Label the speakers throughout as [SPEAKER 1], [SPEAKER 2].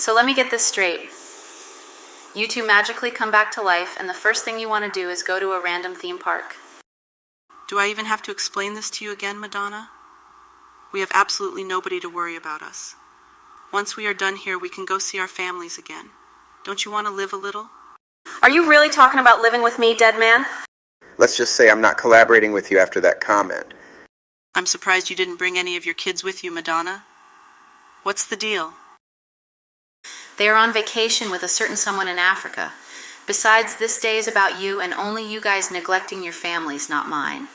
[SPEAKER 1] So let me get this straight. You two magically come back to life, and the first thing you want to do is go to a random theme park.
[SPEAKER 2] Do I even have to explain this to you again, Madonna? We have absolutely nobody to worry about us. Once we are done here, we can go see our families again. Don't you want to live a little?
[SPEAKER 1] Are you really talking about living with me, dead man?
[SPEAKER 3] Let's just say I'm not collaborating with you after that comment.
[SPEAKER 2] I'm surprised you didn't bring any of your kids with you, Madonna. What's the deal?
[SPEAKER 1] They are on vacation with a certain someone in Africa. Besides, this day is about you and only you guys neglecting your families, not mine.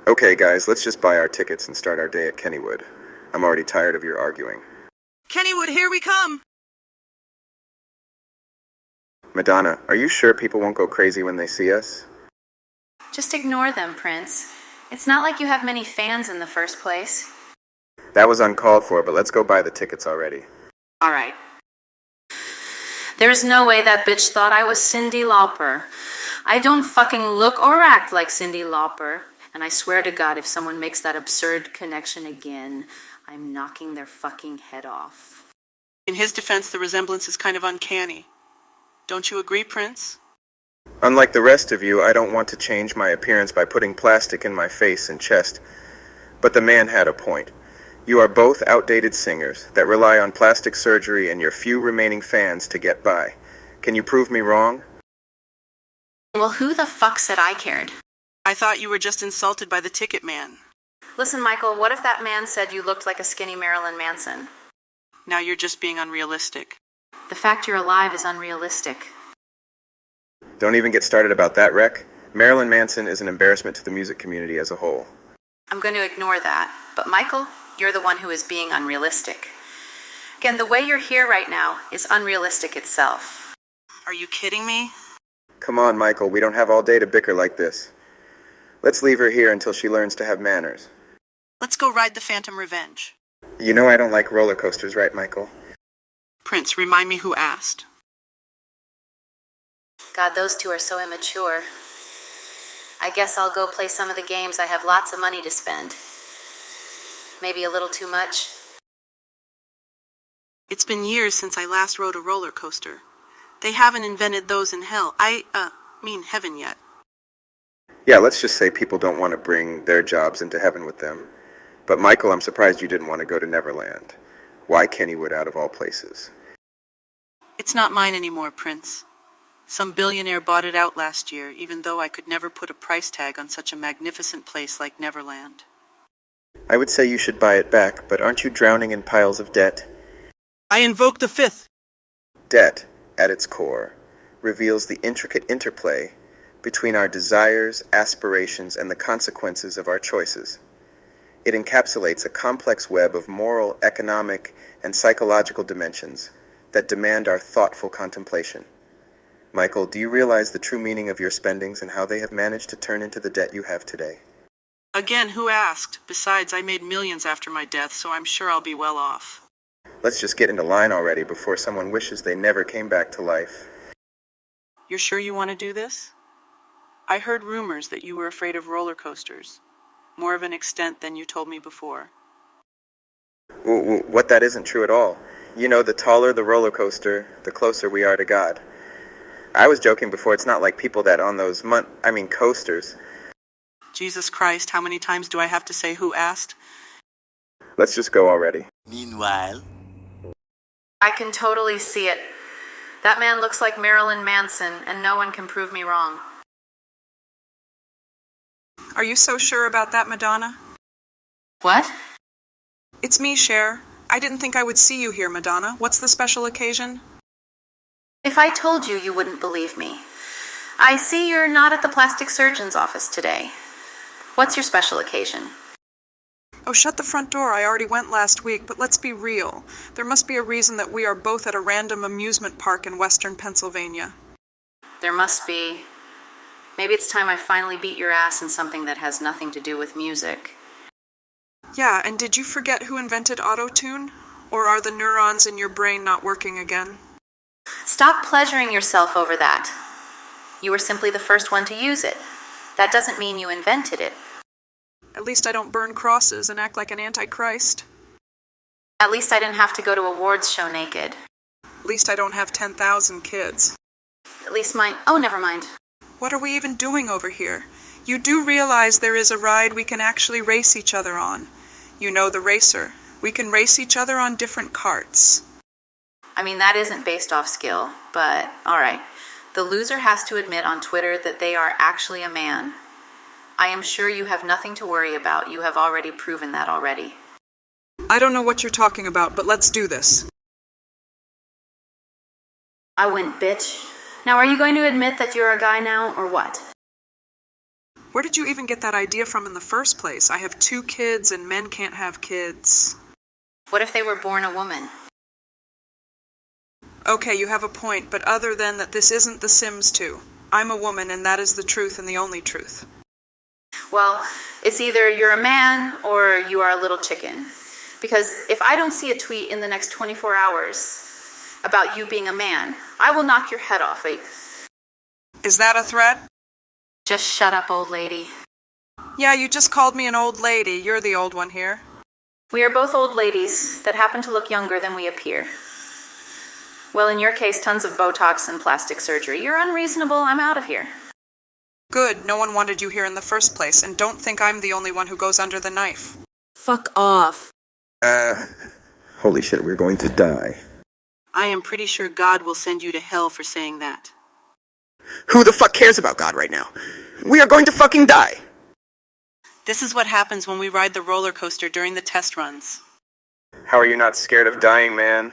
[SPEAKER 3] Okay, guys, let's just buy our tickets and start our day at Kennywood. I'm already tired of your arguing.
[SPEAKER 2] Kennywood, here we come!
[SPEAKER 3] Madonna, are you sure people won't go crazy when they see us?
[SPEAKER 1] Just ignore them, Prince. It's not like you have many fans in the first place.
[SPEAKER 3] That was uncalled for, but let's go buy the tickets already.
[SPEAKER 1] All right. There's no way that bitch thought I was Cyndi Lauper. I don't fucking look or act like Cyndi Lauper. And I swear to God, if someone makes that absurd connection again, I'm knocking their fucking head off.
[SPEAKER 2] In his defense, the resemblance is kind of uncanny. Don't you agree, Prince?
[SPEAKER 3] Unlike the rest of you, I don't want to change my appearance by putting plastic in my face and chest. But the man had a point. You are both outdated singers that rely on plastic surgery and your few remaining fans to get by. Can you prove me wrong?
[SPEAKER 1] Well, who the fuck said I cared?
[SPEAKER 2] I thought you were just insulted by the ticket man.
[SPEAKER 1] Listen, Michael, what if that man said you looked like a skinny Marilyn Manson?
[SPEAKER 2] Now you're just being unrealistic.
[SPEAKER 1] The fact you're alive is unrealistic.
[SPEAKER 3] Don't even get started about that, Rec. Marilyn Manson is an embarrassment to the music community as a whole.
[SPEAKER 1] I'm going to ignore that. But Michael, you're the one who is being unrealistic. Again, the way you're here right now is unrealistic itself.
[SPEAKER 2] Are you kidding me?
[SPEAKER 3] Come on, Michael, we don't have all day to bicker like this. Let's leave her here until she learns to have manners.
[SPEAKER 2] Let's go ride the Phantom Revenge.
[SPEAKER 3] You know I don't like roller coasters, right, Michael?
[SPEAKER 2] Prince, remind me who asked.
[SPEAKER 1] God, those two are so immature. I guess I'll go play some of the games. I have lots of money to spend. Maybe a little too much.
[SPEAKER 2] It's been years since I last rode a roller coaster. They haven't invented those in hell. mean heaven yet.
[SPEAKER 3] Yeah, let's just say people don't want to bring their jobs into heaven with them. But Michael, I'm surprised you didn't want to go to Neverland. Why Kennywood out of all places?
[SPEAKER 2] It's not mine anymore, Prince. Some billionaire bought it out last year, even though I could never put a price tag on such a magnificent place like Neverland.
[SPEAKER 3] I would say you should buy it back, but aren't you drowning in piles of debt?
[SPEAKER 2] I invoke the fifth.
[SPEAKER 3] Debt, at its core, reveals the intricate interplay between our desires, aspirations, and the consequences of our choices. It encapsulates a complex web of moral, economic, and psychological dimensions that demand our thoughtful contemplation. Michael, do you realize the true meaning of your spendings and how they have managed to turn into the debt you have today?
[SPEAKER 2] Again, who asked? Besides, I made millions after my death, so I'm sure I'll be well off.
[SPEAKER 3] Let's just get into line already before someone wishes they never came back to life.
[SPEAKER 2] You're sure you want to do this? I heard rumors that you were afraid of roller coasters. More of an extent than you told me before.
[SPEAKER 3] What, that isn't true at all. You know, the taller the roller coaster, the closer we are to God. I was joking before, it's not like people that on those coasters.
[SPEAKER 2] Jesus Christ, how many times do I have to say who asked?
[SPEAKER 3] Let's just go already.
[SPEAKER 4] Meanwhile,
[SPEAKER 1] I can totally see it. That man looks like Marilyn Manson, and no one can prove me wrong.
[SPEAKER 2] Are you so sure about that, Madonna?
[SPEAKER 1] What?
[SPEAKER 2] It's me, Cher. I didn't think I would see you here, Madonna. What's the special occasion?
[SPEAKER 1] If I told you, you wouldn't believe me. I see you're not at the plastic surgeon's office today. What's your special occasion?
[SPEAKER 2] Oh, shut the front door. I already went last week, but let's be real. There must be a reason that we are both at a random amusement park in western Pennsylvania.
[SPEAKER 1] There must be. Maybe it's time I finally beat your ass in something that has nothing to do with music.
[SPEAKER 2] Yeah, and did you forget who invented auto-tune? Or are the neurons in your brain not working again?
[SPEAKER 1] Stop pleasuring yourself over that. You were simply the first one to use it. That doesn't mean you invented it.
[SPEAKER 2] At least I don't burn crosses and act like an antichrist.
[SPEAKER 1] At least I didn't have to go to awards show naked.
[SPEAKER 4] At least I don't have 10,000 kids.
[SPEAKER 1] At least mine. Oh, never mind.
[SPEAKER 4] What are we even doing over here? You do realize there is a ride we can actually race each other on. You know the racer. We can race each other on different carts.
[SPEAKER 1] I mean, that isn't based off skill, but alright. The loser has to admit on Twitter that they are actually a man. I am sure you have nothing to worry about. You have already proven that already.
[SPEAKER 4] I don't know what you're talking about, but let's do this.
[SPEAKER 1] I win, bitch. Now, are you going to admit that you're a guy now, or what?
[SPEAKER 4] Where did you even get that idea from in the first place? I have 2 kids and men can't have kids.
[SPEAKER 1] What if they were born a woman?
[SPEAKER 4] Okay, you have a point, but other than that, this isn't The Sims 2. I'm a woman, and that is the truth and the only truth.
[SPEAKER 1] Well, it's either you're a man or you are a little chicken. Because if I don't see a tweet in the next 24 hours about you being a man, I will knock your head off.
[SPEAKER 4] Is that a threat?
[SPEAKER 1] Just shut up, old lady.
[SPEAKER 4] Yeah, you just called me an old lady. You're the old one here.
[SPEAKER 1] We are both old ladies that happen to look younger than we appear. Well, in your case, tons of Botox and plastic surgery. You're unreasonable. I'm out of here.
[SPEAKER 4] Good. No one wanted you here in the first place, and don't think I'm the only one who goes under the knife.
[SPEAKER 1] Fuck off.
[SPEAKER 3] Holy shit, we're going to die.
[SPEAKER 2] I am pretty sure God will send you to hell for saying that.
[SPEAKER 3] Who the fuck cares about God right now? We are going to fucking die.
[SPEAKER 2] This is what happens when we ride the roller coaster during the test runs.
[SPEAKER 3] How are you not scared of dying, man?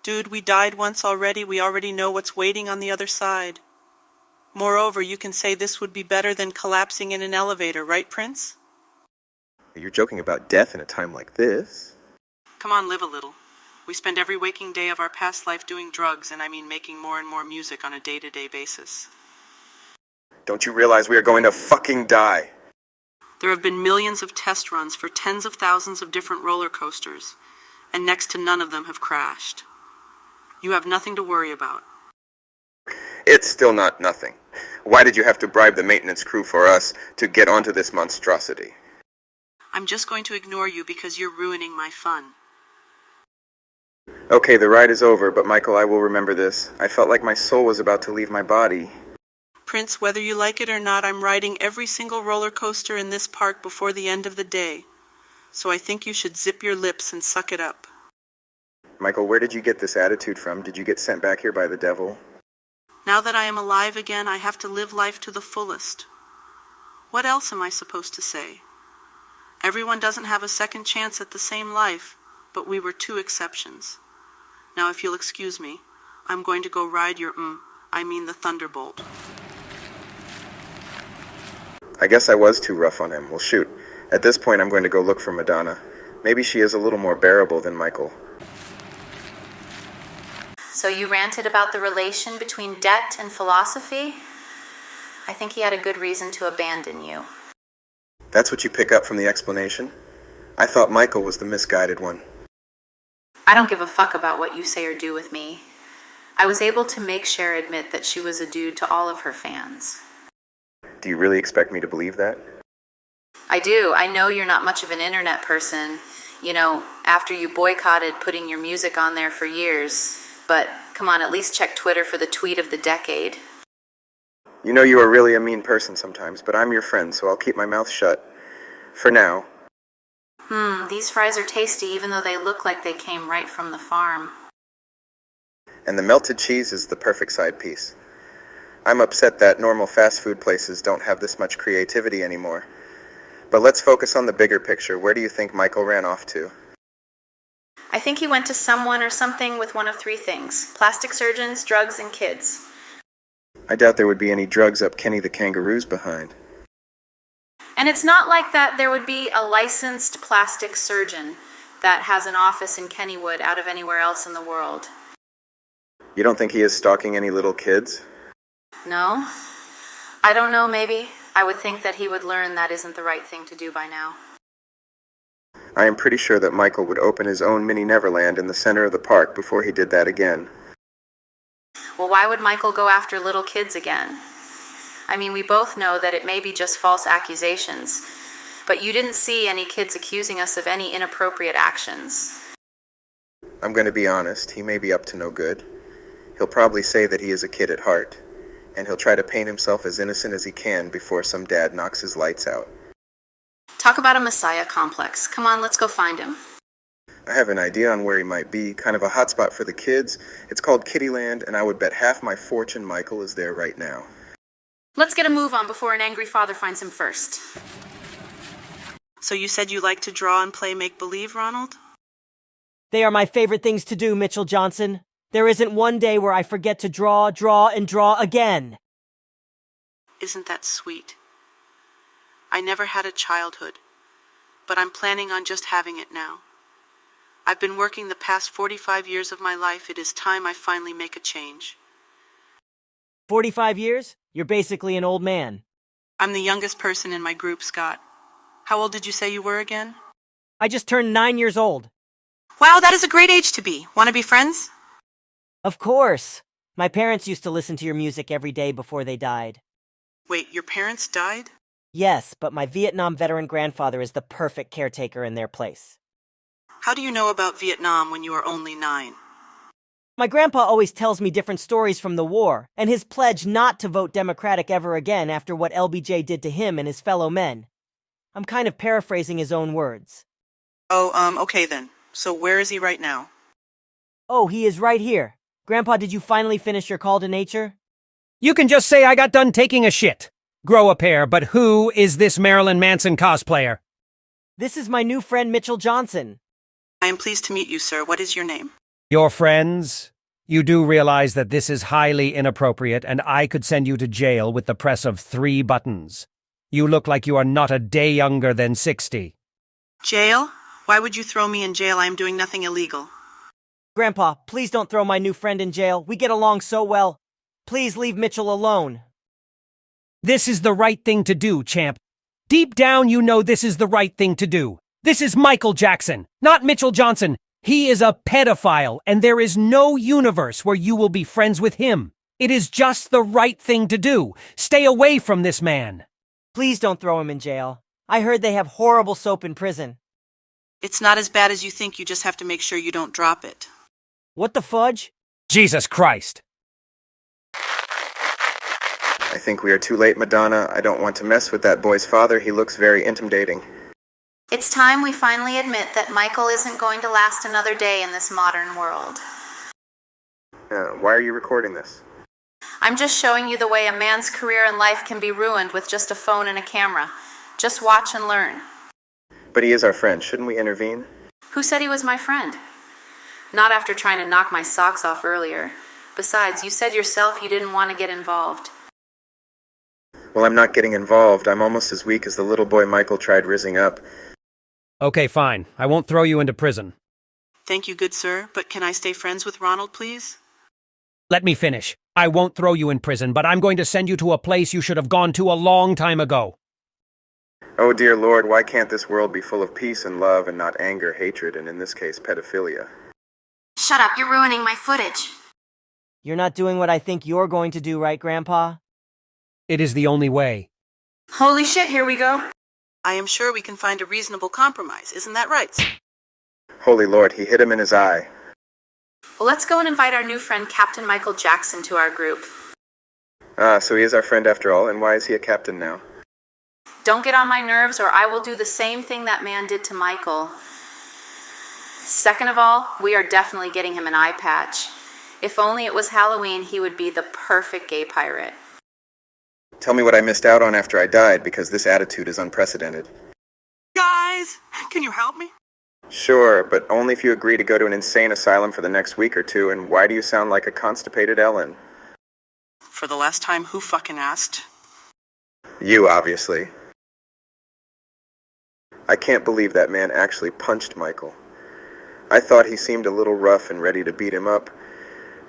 [SPEAKER 2] Dude, we died once already. We already know what's waiting on the other side. Moreover, you can say this would be better than collapsing in an elevator, right, Prince?
[SPEAKER 3] You're joking about death in a time like this.
[SPEAKER 2] Come on, live a little. We spend every waking day of our past life doing drugs, and I mean making more and more music on a day-to-day basis.
[SPEAKER 3] Don't you realize we are going to fucking die?
[SPEAKER 2] There have been millions of test runs for tens of thousands of different roller coasters, and next to none of them have crashed. You have nothing to worry about.
[SPEAKER 3] It's still not nothing. Why did you have to bribe the maintenance crew for us to get onto this monstrosity?
[SPEAKER 2] I'm just going to ignore you because you're ruining my fun.
[SPEAKER 3] Okay, the ride is over, but Michael, I will remember this. I felt like my soul was about to leave my body.
[SPEAKER 2] Prince, whether you like it or not, I'm riding every single roller coaster in this park before the end of the day. So I think you should zip your lips and suck it up.
[SPEAKER 3] Michael, where did you get this attitude from? Did you get sent back here by the devil?
[SPEAKER 2] Now that I am alive again, I have to live life to the fullest. What else am I supposed to say? Everyone doesn't have a second chance at the same life, but we were 2 exceptions. Now, if you'll excuse me, I'm going to go ride your, the Thunderbolt.
[SPEAKER 3] I guess I was too rough on him. Well, shoot. At this point, I'm going to go look for Madonna. Maybe she is a little more bearable than Michael.
[SPEAKER 1] So you ranted about the relation between debt and philosophy? I think he had a good reason to abandon you.
[SPEAKER 3] That's what you pick up from the explanation? I thought Michael was the misguided one.
[SPEAKER 1] I don't give a fuck about what you say or do with me. I was able to make Cher admit that she was a dude to all of her fans.
[SPEAKER 3] Do you really expect me to believe that?
[SPEAKER 1] I do. I know you're not much of an internet person. You know, after you boycotted putting your music on there for years. But come on, at least check Twitter for the tweet of the decade.
[SPEAKER 3] You know you are really a mean person sometimes, but I'm your friend, so I'll keep my mouth shut. For now.
[SPEAKER 1] These fries are tasty even though they look like they came right from the farm.
[SPEAKER 3] And the melted cheese is the perfect side piece. I'm upset that normal fast food places don't have this much creativity anymore. But let's focus on the bigger picture. Where do you think Michael ran off to?
[SPEAKER 1] I think he went to someone or something with one of 3 things. Plastic surgeons, drugs, and kids.
[SPEAKER 3] I doubt there would be any drugs up Kenny the Kangaroo's behind.
[SPEAKER 1] And it's not like that there would be a licensed plastic surgeon that has an office in Kennywood out of anywhere else in the world.
[SPEAKER 3] You don't think he is stalking any little kids?
[SPEAKER 1] No? I don't know, maybe. I would think that he would learn that isn't the right thing to do by now.
[SPEAKER 3] I am pretty sure that Michael would open his own mini Neverland in the center of the park before he did that again.
[SPEAKER 1] Well, why would Michael go after little kids again? I mean, we both know that it may be just false accusations, but you didn't see any kids accusing us of any inappropriate actions.
[SPEAKER 3] I'm going to be honest, he may be up to no good. He'll probably say that he is a kid at heart, and he'll try to paint himself as innocent as he can before some dad knocks his lights out.
[SPEAKER 1] Talk about a messiah complex. Come on, let's go find him.
[SPEAKER 3] I have an idea on where he might be, kind of a hotspot for the kids. It's called Kittyland, and I would bet half my fortune Michael is there right now.
[SPEAKER 1] Let's get a move on before an angry father finds him first.
[SPEAKER 2] So you said you like to draw and play make-believe, Ronald?
[SPEAKER 5] They are my favorite things to do, Mitchell Johnson. There isn't one day where I forget to draw, and draw again.
[SPEAKER 2] Isn't that sweet? I never had a childhood, but I'm planning on just having it now. I've been working the past 45 years of my life. It is time I finally make a change.
[SPEAKER 5] 45 years? You're basically an old man.
[SPEAKER 2] I'm the youngest person in my group, Scott. How old did you say you were again?
[SPEAKER 5] I just turned 9 years old.
[SPEAKER 2] Wow, that is a great age to be. Want to be friends?
[SPEAKER 5] Of course. My parents used to listen to your music every day before they died.
[SPEAKER 2] Wait, your parents died?
[SPEAKER 5] Yes, but my Vietnam veteran grandfather is the perfect caretaker in their place.
[SPEAKER 2] How do you know about Vietnam when you are only 9?
[SPEAKER 5] My grandpa always tells me different stories from the war, and his pledge not to vote Democratic ever again after what LBJ did to him and his fellow men. I'm kind of paraphrasing his own words.
[SPEAKER 2] Okay then. So where is he right now?
[SPEAKER 5] Oh, he is right here. Grandpa, did you finally finish your call to nature?
[SPEAKER 6] You can just say I got done taking a shit. Grow a pair, but who is this Marilyn Manson cosplayer?
[SPEAKER 5] This is my new friend Mitchell Johnson.
[SPEAKER 2] I am pleased to meet you, sir. What is your name?
[SPEAKER 6] Your friends? You do realize that this is highly inappropriate and I could send you to jail with the press of 3 buttons. You look like you are not a day younger than 60.
[SPEAKER 2] Jail? Why would you throw me in jail? I am doing nothing illegal.
[SPEAKER 5] Grandpa, please don't throw my new friend in jail. We get along so well. Please leave Mitchell alone.
[SPEAKER 6] This is the right thing to do, champ. Deep down you know this is the right thing to do. This is Michael Jackson, not Mitchell Johnson. He is a pedophile, and there is no universe where you will be friends with him. It is just the right thing to do. Stay away from this man.
[SPEAKER 5] Please don't throw him in jail. I heard they have horrible soap in prison.
[SPEAKER 2] It's not as bad as you think. You just have to make sure you don't drop it.
[SPEAKER 5] What the fudge?
[SPEAKER 6] Jesus Christ.
[SPEAKER 3] I think we are too late, Madonna. I don't want to mess with that boy's father. He looks very intimidating.
[SPEAKER 1] It's time we finally admit that Michael isn't going to last another day in this modern world.
[SPEAKER 3] Why are you recording this?
[SPEAKER 1] I'm just showing you the way a man's career and life can be ruined with just a phone and a camera. Just watch and learn.
[SPEAKER 3] But he is our friend. Shouldn't we intervene?
[SPEAKER 1] Who said he was my friend? Not after trying to knock my socks off earlier. Besides, you said yourself you didn't want to get involved.
[SPEAKER 3] Well, I'm not getting involved. I'm almost as weak as the little boy Michael tried rizzing up.
[SPEAKER 6] Okay, fine. I won't throw you into prison.
[SPEAKER 2] Thank you, good sir, but can I stay friends with Ronald, please?
[SPEAKER 6] Let me finish. I won't throw you in prison, but I'm going to send you to a place you should have gone to a long time ago.
[SPEAKER 3] Oh, dear Lord, why can't this world be full of peace and love and not anger, hatred, and in this case, pedophilia?
[SPEAKER 1] Shut up, you're ruining my footage.
[SPEAKER 5] You're not doing what I think you're going to do, right, Grandpa?
[SPEAKER 6] It is the only way.
[SPEAKER 1] Holy shit, here we go.
[SPEAKER 2] I am sure we can find a reasonable compromise. Isn't that right?
[SPEAKER 3] Holy Lord, he hit him in his eye.
[SPEAKER 1] Well, let's go and invite our new friend Captain Michael Jackson to our group.
[SPEAKER 3] So he is our friend after all, and why is he a captain now?
[SPEAKER 1] Don't get on my nerves or I will do the same thing that man did to Michael. Second of all, we are definitely getting him an eye patch. If only it was Halloween, he would be the perfect gay pirate.
[SPEAKER 3] Tell me what I missed out on after I died, because this attitude is unprecedented.
[SPEAKER 2] Guys, can you help me?
[SPEAKER 3] Sure, but only if you agree to go to an insane asylum for the next week or two, and why do you sound like a constipated Ellen?
[SPEAKER 2] For the last time, who fucking asked?
[SPEAKER 3] You, obviously. I can't believe that man actually punched Michael. I thought he seemed a little rough and ready to beat him up,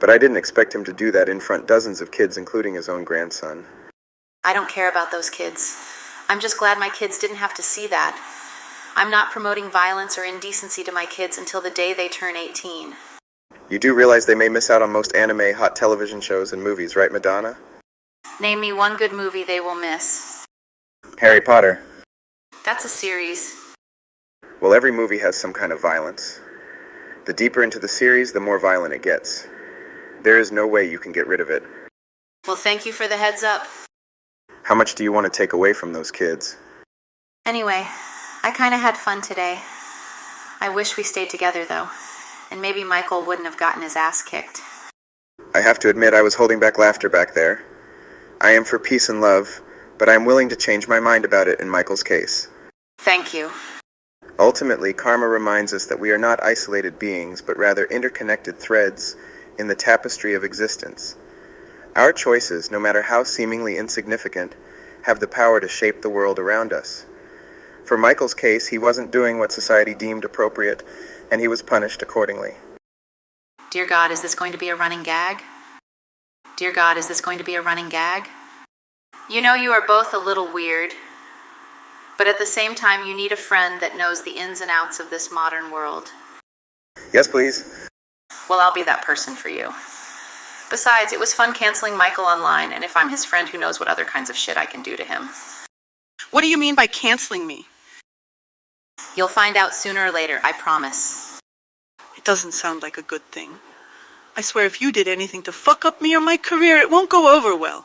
[SPEAKER 3] but I didn't expect him to do that in front dozens of kids, including his own grandson.
[SPEAKER 1] I don't care about those kids. I'm just glad my kids didn't have to see that. I'm not promoting violence or indecency to my kids until the day they turn 18.
[SPEAKER 3] You do realize they may miss out on most anime, hot television shows, and movies, right, Madonna?
[SPEAKER 1] Name me one good movie they will miss.
[SPEAKER 3] Harry Potter.
[SPEAKER 1] That's a series.
[SPEAKER 3] Well, every movie has some kind of violence. The deeper into the series, the more violent it gets. There is no way you can get rid of it.
[SPEAKER 1] Well, thank you for the heads up.
[SPEAKER 3] How much do you want to take away from those kids?
[SPEAKER 1] Anyway, I kind of had fun today. I wish we stayed together, though. And maybe Michael wouldn't have gotten his ass kicked.
[SPEAKER 3] I have to admit I was holding back laughter back there. I am for peace and love, but I am willing to change my mind about it in Michael's case.
[SPEAKER 1] Thank you.
[SPEAKER 3] Ultimately, karma reminds us that we are not isolated beings, but rather interconnected threads in the tapestry of existence. Our choices, no matter how seemingly insignificant, have the power to shape the world around us. For Michael's case, he wasn't doing what society deemed appropriate, and he was punished accordingly.
[SPEAKER 1] Dear God, is this going to be a running gag? Dear God, is this going to be a running gag? You know you are both a little weird, but at the same time you need a friend that knows the ins and outs of this modern world.
[SPEAKER 3] Yes, please.
[SPEAKER 1] Well, I'll be that person for you. Besides, it was fun canceling Michael online, and if I'm his friend, who knows what other kinds of shit I can do to him.
[SPEAKER 2] What do you mean by canceling me?
[SPEAKER 1] You'll find out sooner or later, I promise.
[SPEAKER 2] It doesn't sound like a good thing. I swear if you did anything to fuck up me or my career, it won't go over well.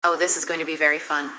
[SPEAKER 1] Oh, this is going to be very fun.